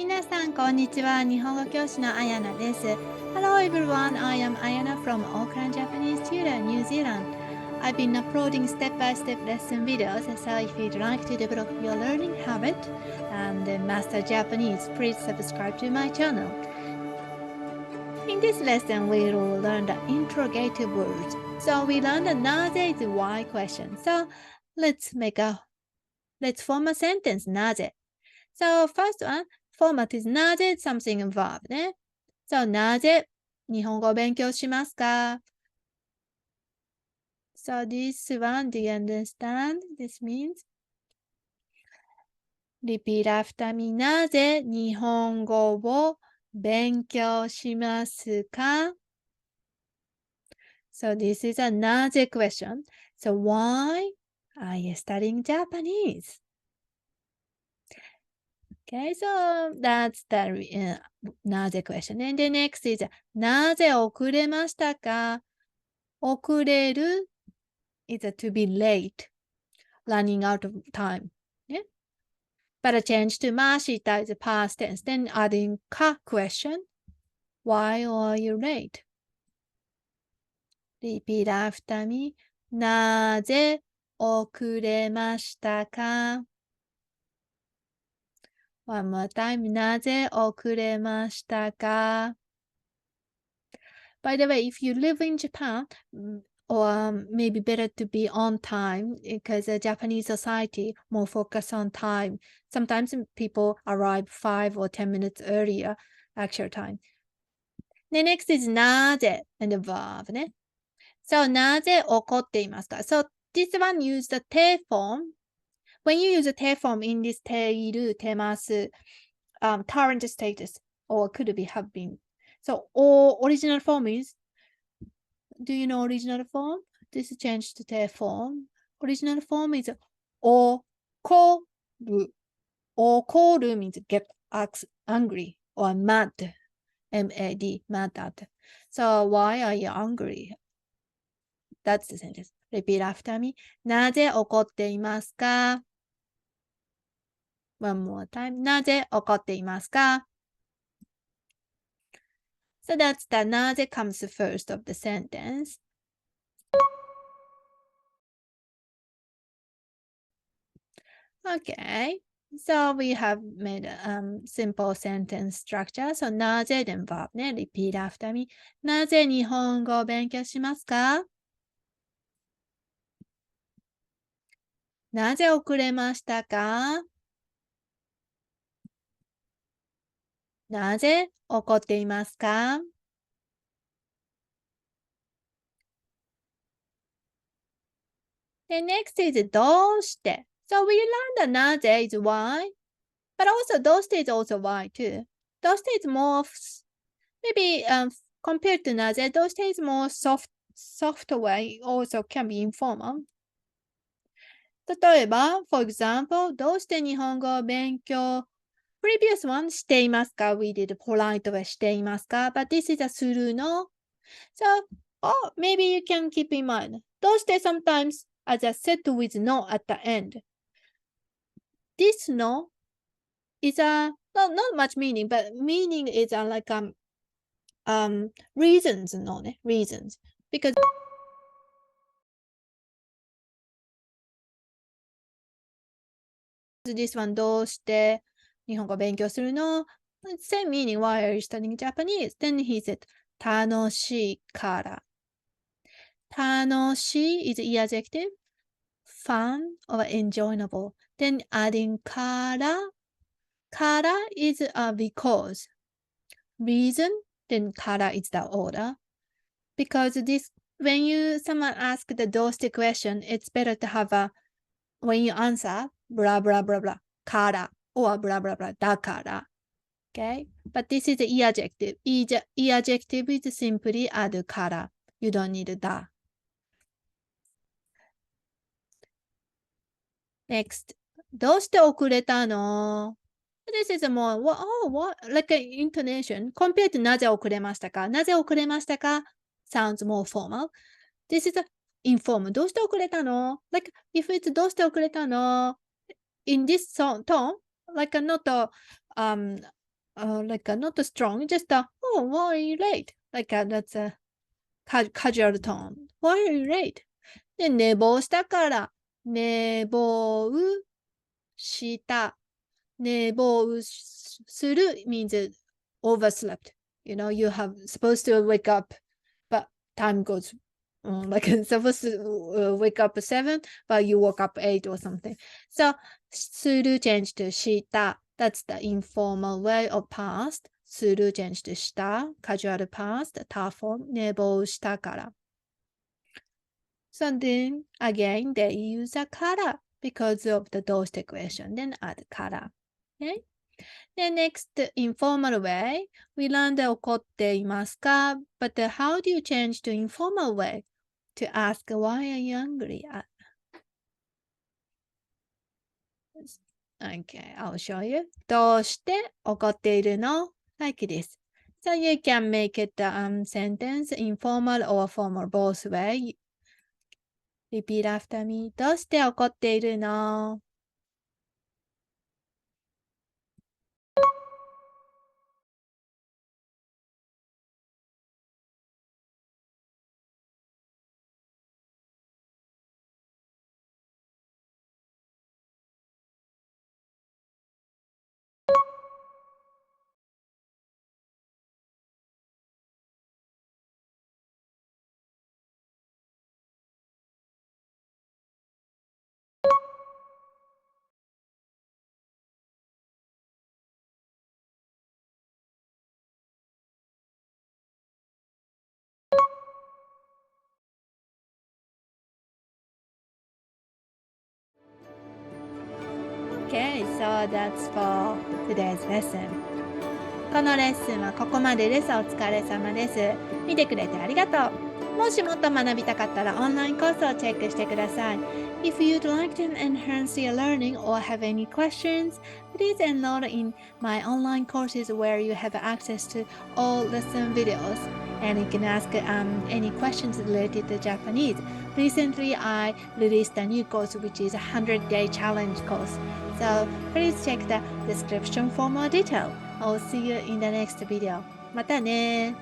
皆さん、こんにちは。日本語教師のAyanaです。Hello everyone, I am Ayana from Auckland, Japanese tutor, New Zealand. I've been uploading step-by-step lesson videos, so if you'd like to develop your learning habit and master Japanese, please subscribe to my channel. In this lesson, we will learn the interrogative words. So we learned the なぜ is why question. So let's form a sentence. なぜ So first one, format is なぜ something verb ね。So なぜ日本語を勉強しますか So this one, do you understand? This means repeat after me. なぜ日本語を勉強しますか So this is a なぜ question. So why are you studying Japanese? Okay, so that's the なぜ question. And the next is なぜ遅れましたか遅れる is to be late, running out of time. Yeah? But a change to ました is past tense. Then adding か question. Why are you late? Repeat after me. なぜ遅れましたか One more time. なぜ遅れましたか By the way, if you live in Japan, or maybe better to be on time because the Japanese society more focus on time. Sometimes people arrive 5 or 10 minutes earlier actual time. The next is なぜ and the verb ね。So なぜ起こっていますか So this one use the て form. When you use the て form in this ている、てます、current status or could be have been. So or original form is Do you know original form? This changed to て form. Original form is 怒る。怒る means get angry or mad. M-A-D, mad at. So why are you angry? That's the sentence. Repeat after me. なぜ怒っていますか One more time. なぜ怒っていますか So that's the なぜ comes first of the sentence. Okay. So we have made a simple sentence structure. So なぜ then verb ね。Repeat after me. なぜ日本語を勉強しますかなぜ遅れましたかなぜ怒っていますか The next is どうして。So we learned that なぜ is why. But also どうして is also why too. どうして is more maybe compared to なぜどうして is more soft way also can be informal. 例えば、for example, どうして日本語を勉強 previous one していますか We did polite way していますか But this is a するの So, maybe you can keep in mind どうして sometimes as a set with no at the end. This no is a not much meaning, but meaning is like reasons no ね reasons because this one どうして日本語を勉強するの Same meaning, why are you studying Japanese? Then he said 楽しいから。楽しい is adjective, fun or enjoyable. Then adding から is because. Reason, then から is the order. Because this, when someone asks the どうして question, it's better to have when you answer, blah, blah, blah, blah, から or blah, blah, blah, だから. Okay? But this is the adjective. Adjective is simply add から. You don't need だ. Next. どうして遅れたの This is more, like an intonation. Compared to なぜ遅れましたかなぜ遅れましたか sounds more formal. This is informal. どうして遅れたの Like, if it's どうして遅れたの in this tone, like not like not strong, just oh, why are you late? Like that's a casual tone. Why are you late? で、寝坊したから。寝坊した。寝坊する means overslept. You know, you have supposed to wake up, but time goes like supposed to wake up 7, but you woke up 8 or something. So, する change to した. That's the informal way of past. する change to した. Casual past. 他 form. 寝坊したから. So then again, they use a から because of the どうして question. Then add から. Okay? Then next, informal way. We learned 怒っていますか? But how do you change to informal way? To ask why are you angry? Okay, I'll show you. どうして怒っているの? Like this. So you can make it sentence informal or formal both way. Repeat after me. どうして怒っているの? Okay, so that's for today's lesson. このレッスンはここまでです。お疲れ様です。見てくれてありがとう。もしもっと学びたかったらオンラインコースをチェックしてください。If you'd like to enhance your learning or have any questions, please enroll in my online courses where you have access to all lesson videos and you can ask any questions related to Japanese. Recently, I released a new course which is a 100-day challenge course. So please check the description for more detail. I'll see you in the next video. またね